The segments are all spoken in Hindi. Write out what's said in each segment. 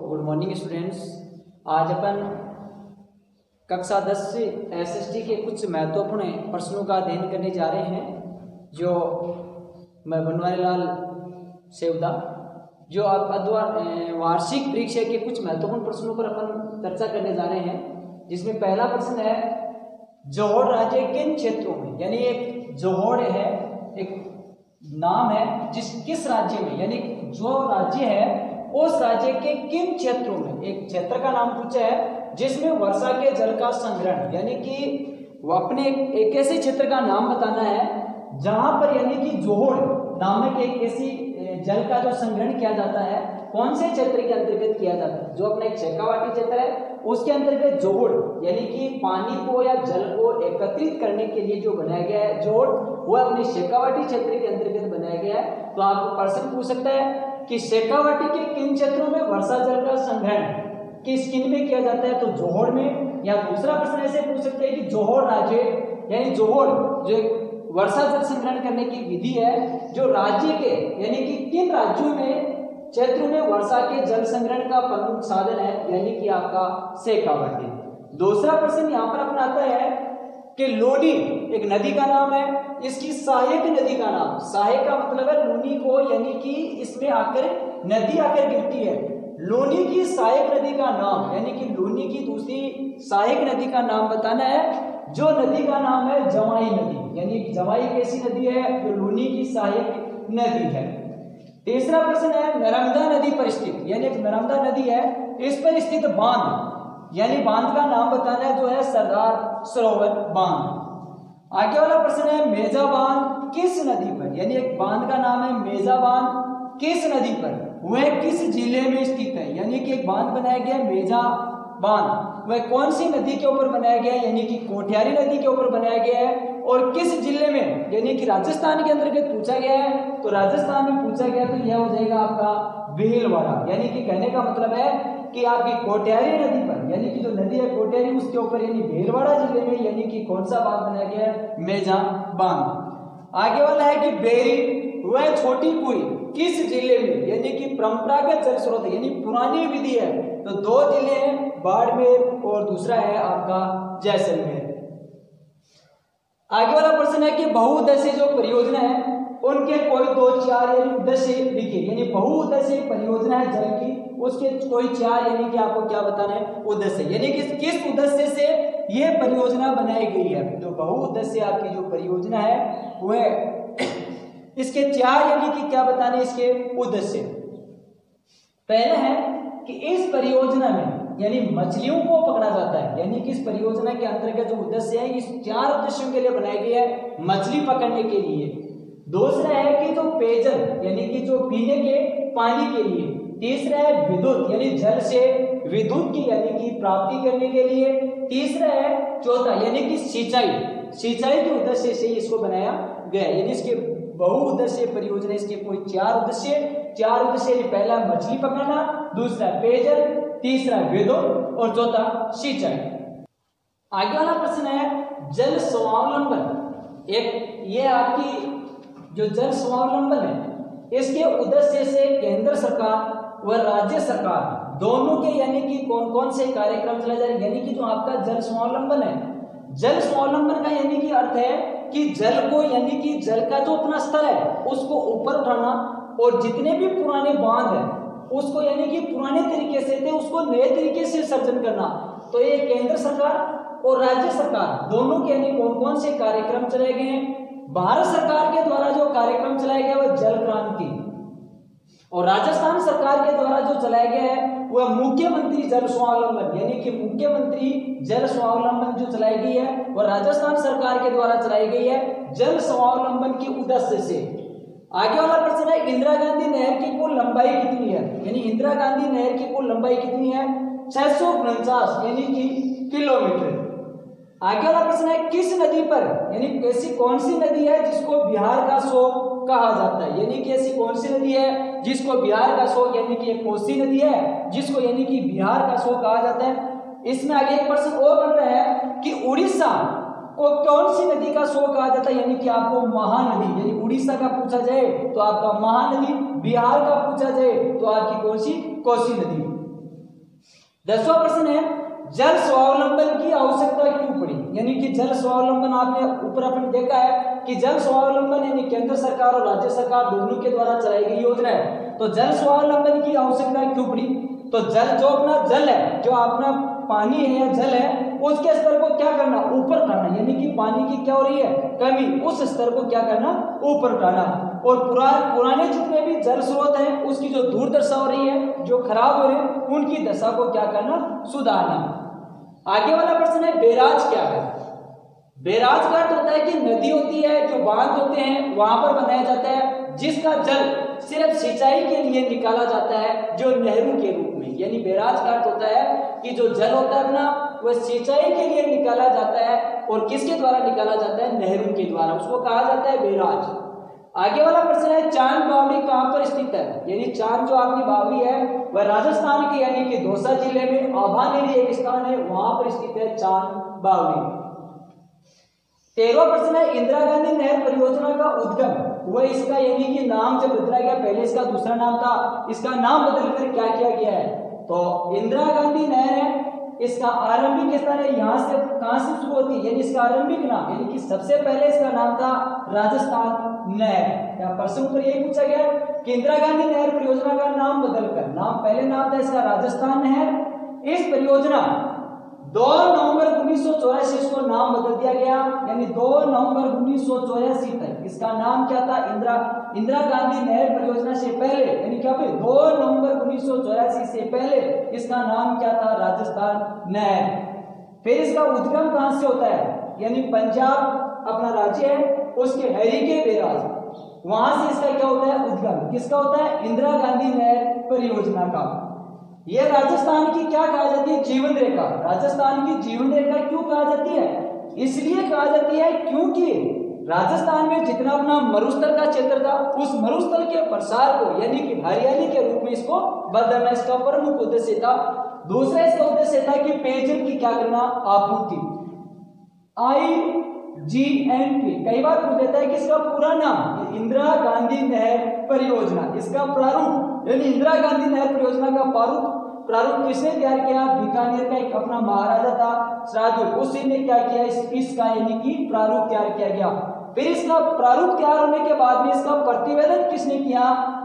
Good morning students. आज अपन कक्षा 10 से एसएसटी के कुछ महत्वपूर्ण प्रश्नों का अध्ययन करने जा रहे हैं, जो मैं बनवारी लाल सेवदा जो अब वार्षिक परीक्षा के कुछ महत्वपूर्ण प्रश्नों पर अपन चर्चा करने जा रहे हैं। जिसमें पहला प्रश्न है, जोहड़ राज्य किन क्षेत्रों में, यानी एक जोहड़ है, एक नाम है किस राज्य में, यानी जो राज्य है उस राज्य के किन क्षेत्रों में, एक क्षेत्र का नाम पूछा है जिसमें वर्षा के जल का संग्रहण, यानी कि वो अपने एक ऐसे क्षेत्र का नाम बताना है जहां पर यानी कि जोहड़ नामक एक ऐसी जल का जो संग्रहण किया जाता है, कौन से क्षेत्र के अंतर्गत किया जाता है। जो अपना एक शेखावाटी क्षेत्र है उसके अंतर्गत जोहड़ यानी कि पानी को या जल को एकत्रित करने के लिए जो बनाया गया है जोहड़, वह अपने शेखावाटी क्षेत्र के अंतर्गत बनाया गया है। तो आपको प्रश्न पूछ सकता है कि शेखावाटी के किन क्षेत्रों में वर्षा जल का संग्रहण किन में किया जाता है, तो जोहड़ में। या दूसरा प्रश्न ऐसे पूछ सकते हैं कि जोहड़ राज्य यानी जोहड़ जो वर्षा जल संग्रहण करने की विधि है, जो राज्य के यानी कि किन राज्यों में क्षेत्रों में वर्षा के जल संग्रहण का प्रमुख साधन है, यानी कि आपका शेखावाटी। दूसरा प्रश्न यहाँ पर अपना आता है कि लोनी एक नदी का नाम है, इसकी सहायक नदी का नाम, सहायक का मतलब है लोनी को, यानी कि इसमें आकर नदी आकर गिरती है। लोनी की सहायक नदी का नाम, यानी कि लोनी की दूसरी सहायक नदी का नाम बताना है, जो नदी का नाम है जमाई नदी, यानी जमाई कैसी नदी है, जो लोनी की सहायक नदी है। तीसरा प्रश्न है, नर्मदा नदी पर स्थित, यानी एक नर्मदा नदी है, इस पर स्थित बांध, यानी बांध का नाम बताना है, जो है सरदार सरोवर बांध। आगे वाला प्रश्न है, मेजा बांध किस नदी पर, यानी एक बांध का नाम है मेजा बांध, किस नदी पर, वह किस जिले में स्थित है, यानी कि एक बांध बनाया गया मेजा बांध, वह कौन सी नदी के ऊपर बनाया गया है, यानी कि कोठियारी नदी के ऊपर बनाया गया है, और किस जिले में, यानी कि राजस्थान के अंतर्गत पूछा गया है। तो राजस्थान में पूछा गया तो यह हो जाएगा आपका भीलवाड़ा, यानी कि कहने का मतलब है कि आपकी कोठियारी नदी पर, यानी कि जो नदी है कोठियारी उसके ऊपर, यानी भीलवाड़ा जिले में, यानी कि कौन सा बांध बनाया गया है, मेजा बांध। आगे वाला है कि बेरी वह छोटी कुई किस जिले में, यानी कि परंपरागत जल स्रोत यानी पुरानी विधि है। तो दो जिले हैं, बाड़मेर और दूसरा है आपका जैसलमेर। आगे वाला प्रश्न है कि बहुउद्देशीय जो परियोजना है उनके कोई दो चार यानी उद्देश्य लिखिए, यानी बहुउद्देशीय परियोजना है जल की, उसके कोई चार यानी कि आपको क्या बताना है, उद्देश्य, यानी कि किस उद्देश्य से ये परियोजना बनाई गई है। तो बहुउद्देशीय आपकी जो परियोजना है वह इसके चार यानी कि क्या बताने इसके उद्देश्य। पहला है कि इस परियोजना में यानी मछलियों को पकड़ा जाता है, यानी कि इस परियोजना के अंतर्गत जो उद्देश्य है इस चार उद्देश्यों के लिए बनाई गई है, मछली पकड़ने के लिए। दूसरा है कि जो पेयजल यानी कि जो पीने के पानी के लिए। तीसरा है विद्युत यानी जल से विद्युत की यानी कि प्राप्ति करने के लिए। तीसरा है चौथा यानी कि सिंचाई के उद्देश्य से इसको बनाया गया, यानी इसके बहुउद्देशीय परियोजना, इसके कोई चार उद्देश्य, पहला मछली पकड़ना, दूसरा पेयजल, तीसरा विद्युत और चौथा सिंचाई। आगे वाला प्रश्न है, जल स्वावलंबन, एक ये आपकी जो जल स्वावलंबन है इसके उद्देश्य से केंद्र सरकार व राज्य सरकार दोनों के यानी कि कौन कौन से कार्यक्रम चलाए जा रहे हैं, यानी कि जो आपका जल स्वावलंबन है, जल स्वावलंबन का यानी कि अर्थ है कि जल को यानी कि जल का जो अपना स्तर है उसको ऊपर उठाना, और जितने भी पुराने बांध है उसको यानी कि पुराने तरीके से थे उसको नए तरीके से सर्जन करना। तो ये केंद्र सरकार और राज्य सरकार दोनों के यानी कौन कौन से कार्यक्रम चलाए गए हैं। भारत सरकार के द्वारा जो कार्यक्रम चलाया गया वह जल क्रांति, और राजस्थान सरकार के द्वारा जो चलाया गया है वह मुख्यमंत्री जल स्वावलंबन, यानी कि मुख्यमंत्री जल स्वावलंबन जो चलाई गई है वह राजस्थान सरकार के द्वारा चलाई गई है जल स्वावलंबन के उद्देश्य से। आगे वाला प्रश्न है, इंदिरा गांधी नहर की कुल लंबाई कितनी है, यानी इंदिरा गांधी नहर की कुल लंबाई कितनी है, 649 यानी कि किलोमीटर। आगे वाला प्रश्न है, किस नदी पर यानी कैसी कौन सी नदी है जिसको बिहार का शोक कहा जाता है, यानी कि ऐसी कौन सी नदी है जिसको बिहार का शोक, यानी कि एक कोसी नदी है जिसको यानी कि बिहार का शोक कहा जाता है। इसमें आगे एक प्रश्न और बन रहा है कि उड़ीसा को कौन सी नदी का शोक कहा जाता है, यानी कि आपको महानदी, यानी उड़ीसा का पूछा जाए तो आपका महानदी, बिहार का पूछा जाए तो आपकी कौन सी कोसी नदी। 10वां प्रश्न है जल स्वावलंबन की आवश्यकता क्यों पड़ी, यानी कि जल स्वावलंबन आपने ऊपर अपन देखा है कि जल स्वावलंबन यानी केंद्र सरकार और राज्य सरकार दोनों के द्वारा चलाई गई योजना है। तो जल स्वावलंबन की आवश्यकता क्यों पड़ी, तो जल जो अपना जल है, जो अपना पानी है या जल है, उसके स्तर को क्या करना, ऊपर उठाना, यानी कि पानी की क्या हो रही है कमी, उस स्तर को क्या करना, ऊपर उठाना। और पुराने जितने भी जल स्रोत हैं उसकी जो दुर्दशा हो रही है, जो खराब हो रहे हैं, उनकी दशा को क्या करना, सुधारना। आगे वाला प्रश्न है बैराज क्या है। बैराज का अर्थ होता है कि नदी होती है, जो बांध होते हैं वहां पर बनाया जाता है जिसका जल सिर्फ सिंचाई के लिए निकाला जाता है, जो नहरों के रूप में, यानी बैराज का अर्थ होता है कि जो जल होता है अपना वह सिंचाई के लिए निकाला जाता है, और किसके द्वारा निकाला जाता है, नहरों के द्वारा, उसको कहा जाता है बैराज। आगे वाला प्रश्न है चांद बावली कहां पर स्थित है, यानी चांद जो आपकी बावली है वह राजस्थान के यानी कि दौसा जिले में आभानेरी एक स्थान है, वहां पर स्थित है चांद बावली। 13वां प्रश्न है इंदिरा गांधी नहर परियोजना का उद्गम, वह इसका यानी कि नाम जब बदला गया, पहले इसका दूसरा नाम था, इसका नाम बदलकर क्या किया गया है, तो इंदिरा गांधी नहर है, इसका आरंभिक स्थान है, यहाँ से कहां से शुरू होती है, यानी इसका आरंभिक नाम, यानी कि सबसे पहले इसका नाम था राजस्थान नहर। या प्रश्न पर यही पूछा गया कि इंदिरा गांधी नहर परियोजना का नाम बदलकर, नाम पहले नाम था इसका राजस्थान नहर, इस परियोजना 2 नवंबर 1984 इसको नाम बदल दिया गया, यानी 2 नवंबर 1984 तक इसका नाम क्या था, इंदिरा गांधी नहर परियोजना से पहले, यानी क्या 2 नवंबर 1984 से पहले इसका नाम क्या था, राजस्थान नहर। फिर इसका उद्गम कहां से होता है, यानी पंजाब अपना राज्य है, उसके हरिके बैराज, वहां से इसका क्या होता है, उद्गम किसका होता है, इंदिरा गांधी नहर परियोजना का। यह राजस्थान की क्या कहा जाती है, जीवन रेखा। राजस्थान की जीवन रेखा क्यों कहा जाती है, इसलिए कहा जाती है क्योंकि राजस्थान में जितना अपना मरुस्थल का क्षेत्र था, उस मरुस्थल के प्रसार को यानी कि हरियाली के रूप में इसको बदलना इसका प्रमुख उद्देश्य था। दूसरा इसका उद्देश्य था कि पेयजल की क्या करना, आपूर्ति। IGNP कई बार पूछ देता है कि इसका पूरा नाम इंदिरा गांधी नहर परियोजना, इसका प्रारूप यानी इंदिरा गांधी नहर परियोजना का प्रारूप किसने तैयार किया, बीकानेर का एक अपना महाराजा था शाहजहां, उसी ने क्या किया, इसका यानी कि प्रारूप तैयार किया गया। फिर इसका प्रारूप तैयार होने के बाद में इसका प्रतिवेदन किसने किया,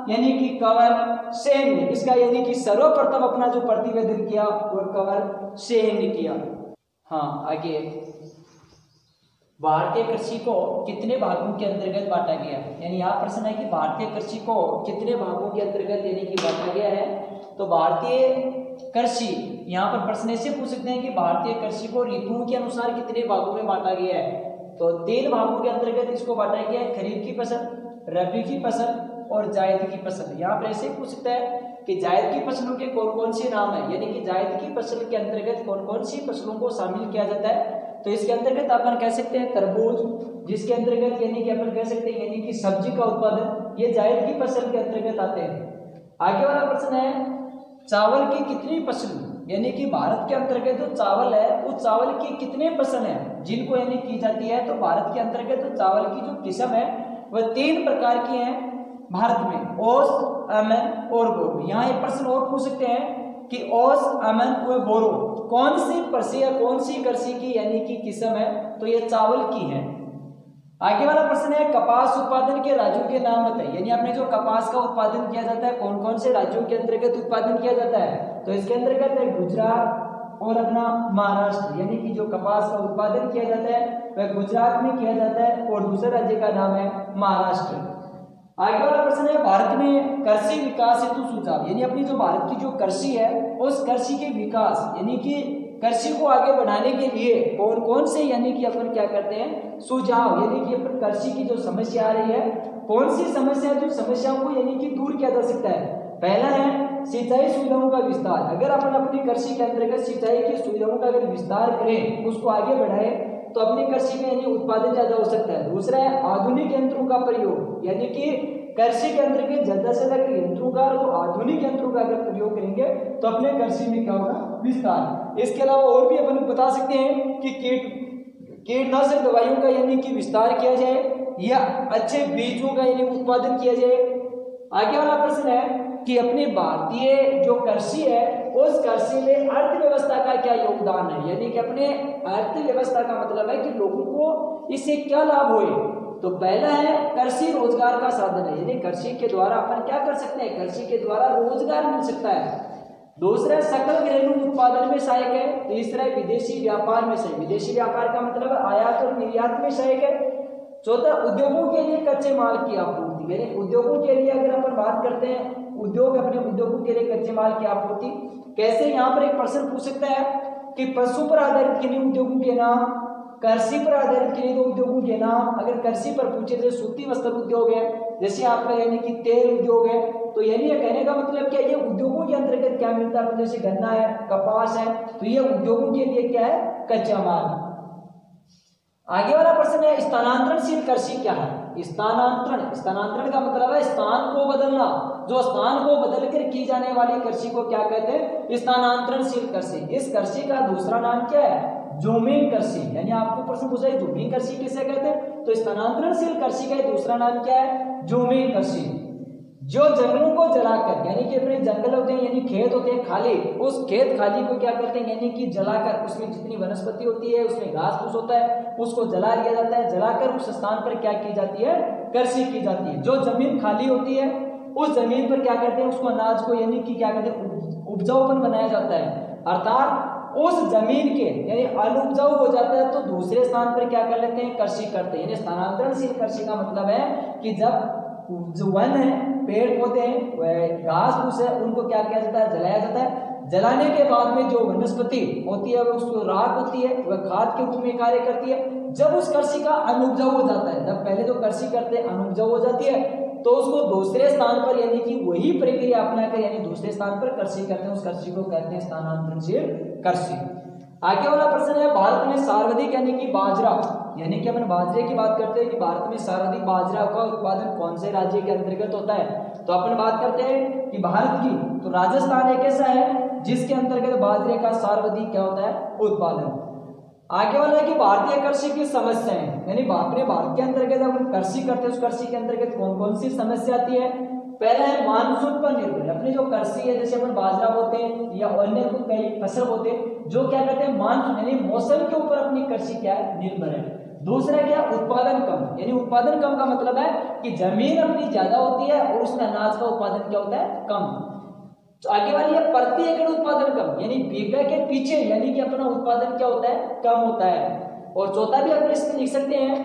यानी कि कंवर सेन ने, इसका यानी कि सर्वप्रथम अपना जो प्रतिवेदन किया वो कंवर सेन ने किया। हाँ आगे, भारतीय कृषि को कितने भागों के अंतर्गत बांटा गया है, यानी यहाँ प्रश्न है कि भारतीय कृषि को कितने भागों के अंतर्गत यानी कि बांटा गया है। तो भारतीय कृषि यहाँ पर प्रश्न ऐसे पूछ सकते हैं कि भारतीय कृषि को ऋतुओं के अनुसार कितने भागों में बांटा गया है, तो 3 भागों के अंतर्गत इसको बांटा गया है, खरीफ की फसल, रबी की फसल और जायद की फसल। यहाँ पर ऐसे पूछ सकता है कि जायद की फसलों के कौन कौन से नाम है, यानी कि जायद की फसल के अंतर्गत कौन कौन सी फसलों को शामिल किया जाता है। तो इसके अंतर्गत अपन कह सकते हैं तरबूज, जिसके अंतर्गत यानी कि अपन कह सकते हैं यानी कि सब्जी का उत्पादन, ये जायद की फसल के अंतर्गत आते हैं। आगे वाला प्रश्न है चावल की कितनी फसल, यानी कि भारत के अंतर्गत जो चावल है उस चावल की कितने फसल है जिनको यानी की जाती है। तो भारत के अंतर्गत जो चावल की जो किस्म है वह 3 प्रकार की है भारत में, ओस, अमन और बोरो। यहाँ एक प्रश्न और पूछ सकते हैं कि ओस, अमन और बोरो कौन सी पर्सी या कौन सी कृषि की यानी कि किस्म है, तो ये चावल की है। आगे वाला प्रश्न है कपास उत्पादन के राज्यों के नाम बताइए, यानी आपने जो कपास का उत्पादन किया जाता है कौन कौन से राज्यों के अंतर्गत उत्पादन किया जाता है। तो इसके अंतर्गत है गुजरात और अपना महाराष्ट्र, यानी कि जो कपास का उत्पादन किया जाता है वह गुजरात में किया जाता है और दूसरे राज्य का नाम है महाराष्ट्र। आगे वाला प्रश्न है भारत में कृषि विकास हेतु सुझाव, यानी अपनी जो भारत की जो कृषि है उस कृषि के विकास यानी कि कृषि को आगे बढ़ाने के लिए कौन कौन से यानी कि अपन क्या करते हैं सुझाव, यानी कि अपन कृषि की जो समस्या आ रही है कौन सी समस्या, जो समस्याओं को यानी कि दूर किया जा सकता है। पहला है सिंचाई सुविधाओं का विस्तार, अगर अपन अपनी कृषि के अंतर्गत सिंचाई की सुविधाओं का अगर विस्तार करें, उसको आगे बढ़ाए तो अपनी कृषि में यानी उत्पादन ज्यादा हो सकता है। दूसरा है आधुनिक यंत्रों का प्रयोग, यानी कि कृषि के अंतर्गत ज्यादा से ज्यादा यंत्रों का और आधुनिक यंत्रों का अगर प्रयोग करेंगे तो अपने कृषि में क्या होगा, विस्तार। इसके अलावा और भी अपन बता सकते हैं कि कीटनाशक दवाइयों का यानी कि विस्तार किया जाए या अच्छे बीजों का यानी उत्पादन किया जाए। आगे वाला प्रश्न है कि अपने भारतीय जो कृषि है उस कृषि कृषि में अर्थव्यवस्था का क्या योगदान है, यानी कि अपने अर्थव्यवस्था का मतलब है कि लोगों को इससे क्या लाभ हुए। तो पहला है कृषि रोजगार का साधन है, यानी कृषि के द्वारा अपन क्या कर सकते हैं, कृषि के द्वारा रोजगार मिल सकता है। दूसरा सकल घरेलू उत्पादन में सहायक है। तीसरा विदेशी व्यापार में सहायक, विदेशी व्यापार का मतलब आयात और निर्यात में सहायक है। चौथा उद्योगों के लिए कच्चे माल की आपूर्ति, यानी उद्योगों के लिए अगर अपन बात करते हैं उद्योग, अपने उद्योगों के लिए कच्चे माल की आपूर्ति कैसे। यहाँ पर एक प्रश्न पूछ सकता है कि पशु पर आधारित किन्हीं उद्योगों के नाम, कृषि पर आधारित किन्हीं दो उद्योगों के नाम। अगर कृषि पर पूछे जैसे सूती वस्त्र उद्योग है, जैसे आपका यानी कि तेल उद्योग है, तो यानी ये कहने का मतलब क्या, ये उद्योगों के अंतर्गत क्या मिलता है, जैसे गन्ना है, कपास है, तो ये उद्योगों के लिए क्या है, कच्चा माल। आगे वाला प्रश्न है स्थानांतरणशील कृषि क्या है। स्थानांतरण का मतलब है स्थान को बदलना, जो स्थान को बदल कर की जाने वाली कृषि को क्या कहते हैं, स्थानांतरणशील कृषि। इस कृषि का दूसरा नाम क्या है, ज़ूमिंग कृषि। यानी आपको प्रश्न पूछा है ज़ूमिंग कृषि किसे कहते हैं, तो स्थानांतरणशील कृषि का दूसरा नाम क्या है, ज़ूमिंग कृषि। जो जंगलों को जलाकर, यानी कि अपने जंगल होते हैं यानी खेत होते हैं खाली, उस खेत खाली को क्या करते हैं, यानी कि जलाकर उसमें जितनी वनस्पति होती है, उसमें घास फूस होता है, उसको जला दिया जाता है। जलाकर उस स्थान पर क्या की जाती है, कृषि की जाती है। जो जमीन खाली होती है उस जमीन पर क्या करते हैं, उसको अनाज को यानी कि क्या करते हैं, उपजाऊपन बनाया जाता है। अर्थात उस जमीन के यानी अनुपजाऊ हो जाता है तो दूसरे स्थान पर क्या कर लेते हैं, कृषि करते हैं। यानी स्थानांतरणशील कृषि का मतलब है कि जब जो वन है, पेड़ पौधे हैं, घास फूस है, उनको क्या किया जाता है, जलाया जाता है। जलाने के बाद में जो वनस्पति होती है वह उसको राख होती है, वह खाद के रूप में कार्य करती है। जब उस कृषि का अनुपजाऊ हो जाता है, जब पहले जो कृषि करते हैं अनुपजाऊ हो जाती है, तो उसको दूसरे स्थान पर यानी कि वही प्रक्रिया अपनाकर यानी दूसरे स्थान पर कृषि करते हैं, उस कृषि को कहते हैं स्थानांतरणशील कृषि। आगे वाला प्रश्न है भारत में सर्वाधिक यानी कि बाजरा, यानी कि अपन बाजरे की बात करते हैं कि भारत में सर्वाधिक बाजरा का उत्पादन कौन से राज्य के अंतर्गत होता है। तो अपन बात करते हैं कि भारत की, तो राजस्थान एक ऐसा है जिसके अंतर्गत बाजरे का सर्वाधिक क्या होता है, उत्पादन। आगे वाला है कि भारतीय कृषि की समस्याएं, यानी भारत के अंतर्गत अपन कृषि करते हैं उस कृषि के अंतर्गत कौन कौन सी समस्या आती है। पहला है मानसून पर निर्भर, अपनी जो कृषि है जैसे अपन बाजरा बोते हैं या अन्य कई फसल होते हैं जो क्या करते हैं मानसून यानी मौसम के ऊपर अपनी कृषि क्या है, निर्भर है। दूसरा क्या, उत्पादन कम, यानी उत्पादन कम का मतलब है कि जमीन अपनी ज्यादा होती है और उसमें अनाज का उत्पादन क्या होता है, कम। तो आगे वाली है प्रति एकड़ उत्पादन कम, यानी बीघा के पीछे यानी कि अपना उत्पादन क्या होता है, कम होता है। और चौथा भी अपन इसमें लिख सकते हैं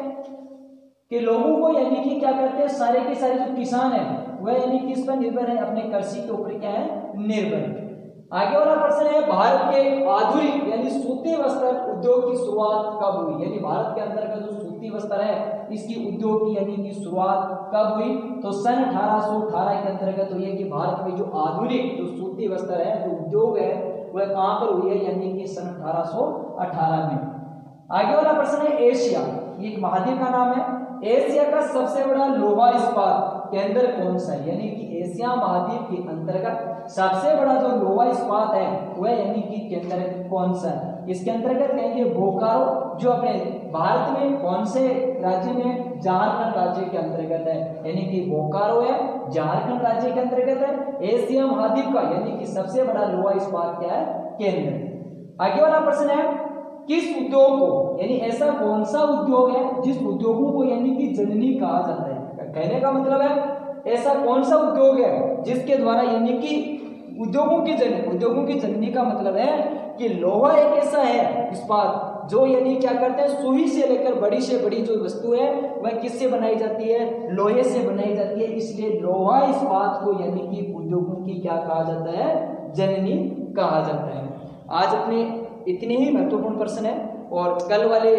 कि लोगों को यानी कि क्या करते हैं, सारे के सारे जो किसान है वह यानी किस पर निर्भर है, अपने कृषि के ऊपर क्या है, निर्भर। आगे वाला प्रश्न है भारत के आधुनिक यानी सूती वस्त्र उद्योग की शुरुआत कब हुई, यानी भारत के अंतर्गत जो सूती वस्त्र है इसकी उद्योग की यानी कि शुरुआत कब हुई। तो सन 1818 के अंतर्गत हुई है कि भारत में जो आधुनिक जो सूती वस्त्र है जो उद्योग है वह कहां पर हुई है, यानी कि सन 1818 में। आगे वाला प्रश्न है एशिया, ये एक महाद्वीप का नाम है, एशिया का सबसे बड़ा लोहा इस्पात केंद्र कौन सा है, यानी कि एशिया महाद्वीप के अंतर्गत सबसे बड़ा जो लोहा इस्पात है वह यानी कि केंद्र कौन सा है। इसके अंतर्गत कहेंगे बोकारो, जो अपने भारत में कौन से राज्य में, झारखंड राज्य के अंतर्गत है, यानी कि बोकारो है झारखंड राज्य के अंतर्गत है। एशिया महाद्वीप का यानी कि सबसे बड़ा लोहा इस्पात क्या है, केंद्र। आगे वाला प्रश्न है किस उद्योग को, यानी ऐसा कौन सा उद्योग है जिस उद्योगों को यानी कि जननी कहा जाता है। कहने का मतलब है ऐसा कौन सा उद्योग है जिसके द्वारा यानी कि उद्योगों की जननी का मतलब है कि लोहा एक ऐसा है इस्पात जो यानी क्या करते हैं, सुई से लेकर बड़ी से बड़ी जो वस्तु है वह किससे बनाई जाती है, लोहे से बनाई जाती है। इसलिए लोहा इस्पात को यानी कि उद्योगों की क्या कहा जाता है, जननी कहा जाता है। आज अपने इतने ही महत्वपूर्ण प्रश्न है और कल वाले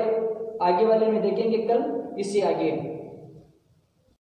आगे वाले में देखेंगे कल इससे आगे।